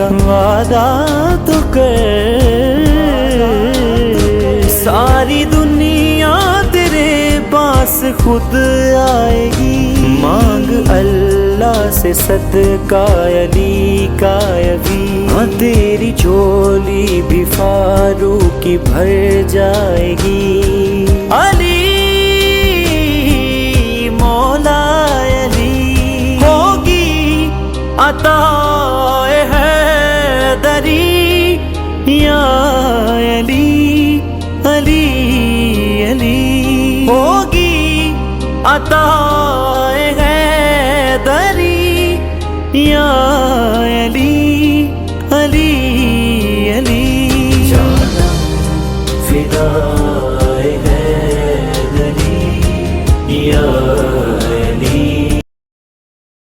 کا وعدہ تو کر، ساری دنیا تیرے پاس خود آئے گی، مانگ اللہ سے صدقہ علی کا ابھی، ہاں تیری جھولی بھی فاروق کی بھر جائے گی۔ علی مولا علی ہوگی عطا حیدری، یا علی علی علی ہوگی عطا حیدری، یا علی